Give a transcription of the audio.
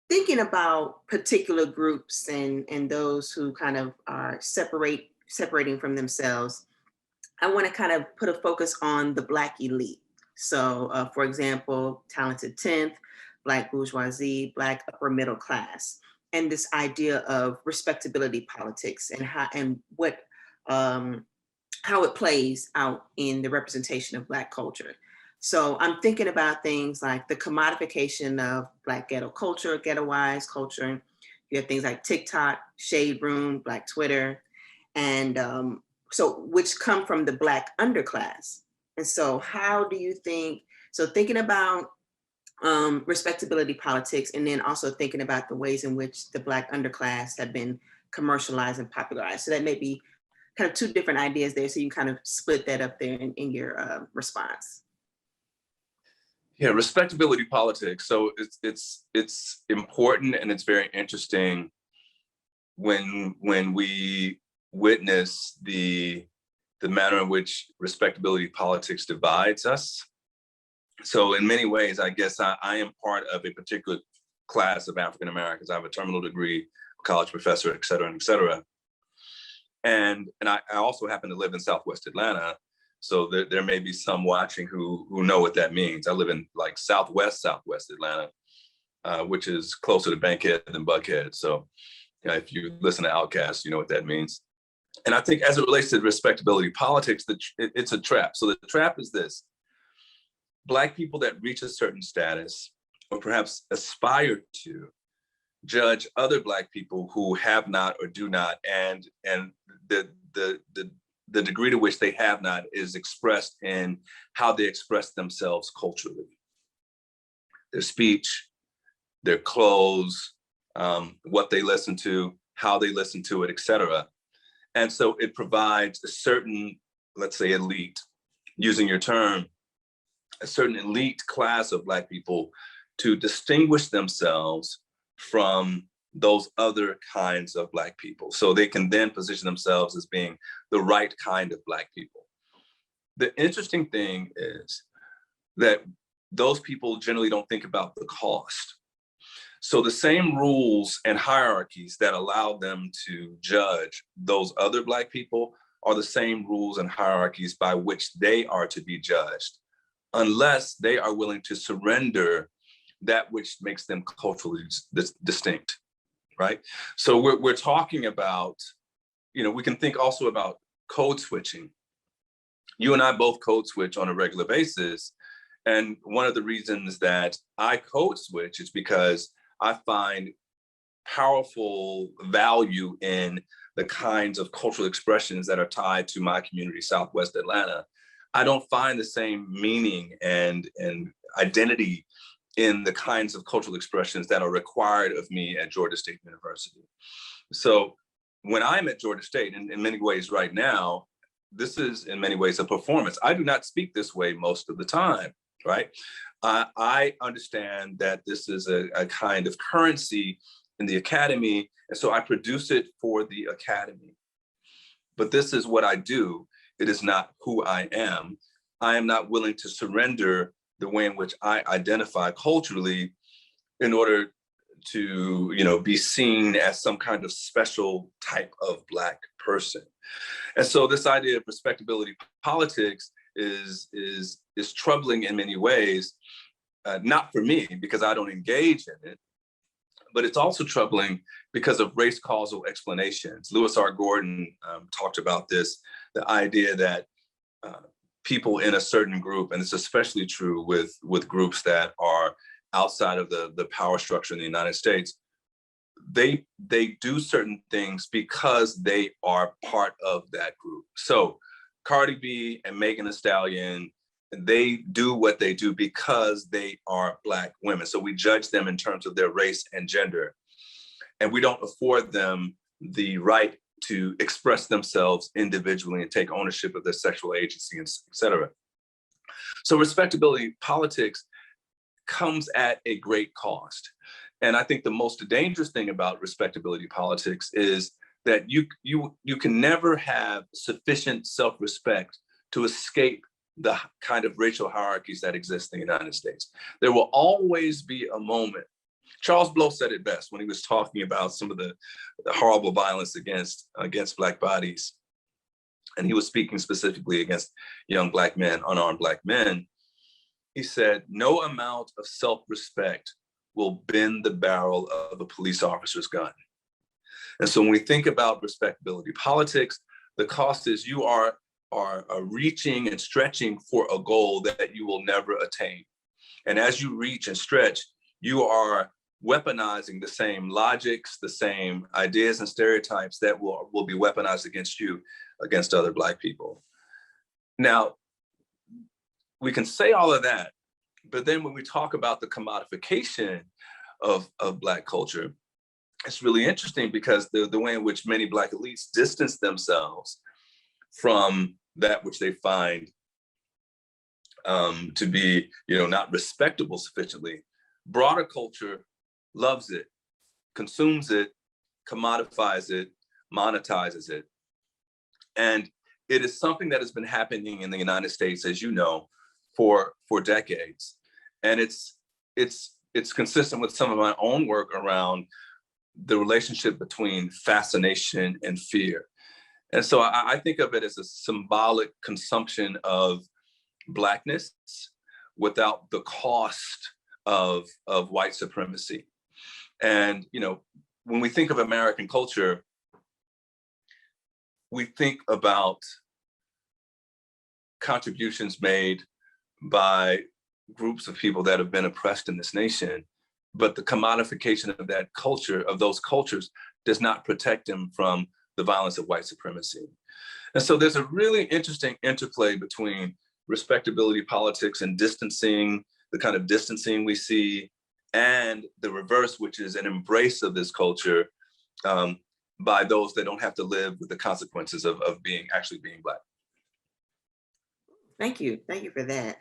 thinking about particular groups and those who kind of are separating from themselves, I want to kind of put a focus on the Black elite. So, for example, talented 10th, Black bourgeoisie, Black upper middle class, and this idea of respectability politics and um, how it plays out in the representation of Black culture. So I'm thinking about things like the commodification of Black ghetto culture, ghettoized culture. You have things like TikTok, Shade Room, Black Twitter, and so which come from the Black underclass. And so how do you think, so thinking about respectability politics, and then also thinking about the ways in which the Black underclass have been commercialized and popularized. So that may be kind of two different ideas there. So you kind of split that up there in your response. Yeah, respectability politics. So it's important, and it's very interesting when we witness the manner in which respectability politics divides us. So in many ways, I guess I am part of a particular class of African Americans. I have a terminal degree, college professor, et cetera, et cetera. And I also happen to live in Southwest Atlanta. So there may be some watching who know what that means. I live in like Southwest Atlanta, which is closer to Bankhead than Buckhead. So if you listen to Outkast, you know what that means. And I think as it relates to respectability politics, it's a trap. So the trap is this: Black people that reach a certain status, or perhaps aspire to, judge other Black people who have not or do not, and the degree to which they have not is expressed in how they express themselves culturally. Their speech, their clothes, what they listen to, how they listen to it, et cetera. And so it provides a certain, let's say, elite, using your term, a certain elite class of Black people to distinguish themselves from those other kinds of Black people. So they can then position themselves as being the right kind of Black people. The interesting thing is that those people generally don't think about the cost. So the same rules and hierarchies that allow them to judge those other Black people are the same rules and hierarchies by which they are to be judged, unless they are willing to surrender that which makes them culturally distinct, right? So we're talking about, we can think also about code switching. You and I both code switch on a regular basis. And one of the reasons that I code switch is because I find powerful value in the kinds of cultural expressions that are tied to my community, Southwest Atlanta. I don't find the same meaning and identity in the kinds of cultural expressions that are required of me at Georgia State University. So when I'm at Georgia State, in many ways right now, this is in many ways a performance. I do not speak this way most of the time, right? I understand that this is a kind of currency in the academy, and so I produce it for the academy. But this is what I do. It is not who I am. I am not willing to surrender the way in which I identify culturally in order to, be seen as some kind of special type of Black person. And so this idea of respectability politics is troubling in many ways, not for me because I don't engage in it, but it's also troubling because of race causal explanations. Lewis R. Gordon talked about this, the idea that people in a certain group, and it's especially true with groups that are outside of the power structure in the United States, they do certain things because they are part of that group. So Cardi B and Megan Thee Stallion, they do what they do because they are Black women. So we judge them in terms of their race and gender. And we don't afford them the right to express themselves individually and take ownership of their sexual agency, et cetera. So respectability politics comes at a great cost. And I think the most dangerous thing about respectability politics is that you can never have sufficient self-respect to escape the kind of racial hierarchies that exist in the United States. There will always be a moment Charles Blow said it best when he was talking about some of the horrible violence against Black bodies. And he was speaking specifically against young Black men, unarmed Black men. He said, no amount of self-respect will bend the barrel of a police officer's gun. And so when we think about respectability politics, the cost is you are reaching and stretching for a goal that you will never attain. And as you reach and stretch, you are weaponizing the same logics, the same ideas and stereotypes that will be weaponized against you, against other Black people. Now, we can say all of that, but then when we talk about the commodification of Black culture, it's really interesting because the way in which many Black elites distance themselves from that which they find to be, not respectable sufficiently. Broader culture loves it, consumes it, commodifies it, monetizes it. And it is something that has been happening in the United States, as you know, for decades. And it's consistent with some of my own work around the relationship between fascination and fear. And so I think of it as a symbolic consumption of Blackness without the cost of white supremacy. And, when we think of American culture, we think about contributions made by groups of people that have been oppressed in this nation, but the commodification of that culture, of those cultures, does not protect them from the violence of white supremacy. And so there's a really interesting interplay between respectability politics and distancing, the kind of distancing we see, and the reverse, which is an embrace of this culture by those that don't have to live with the consequences of actually being Black. Thank you for that.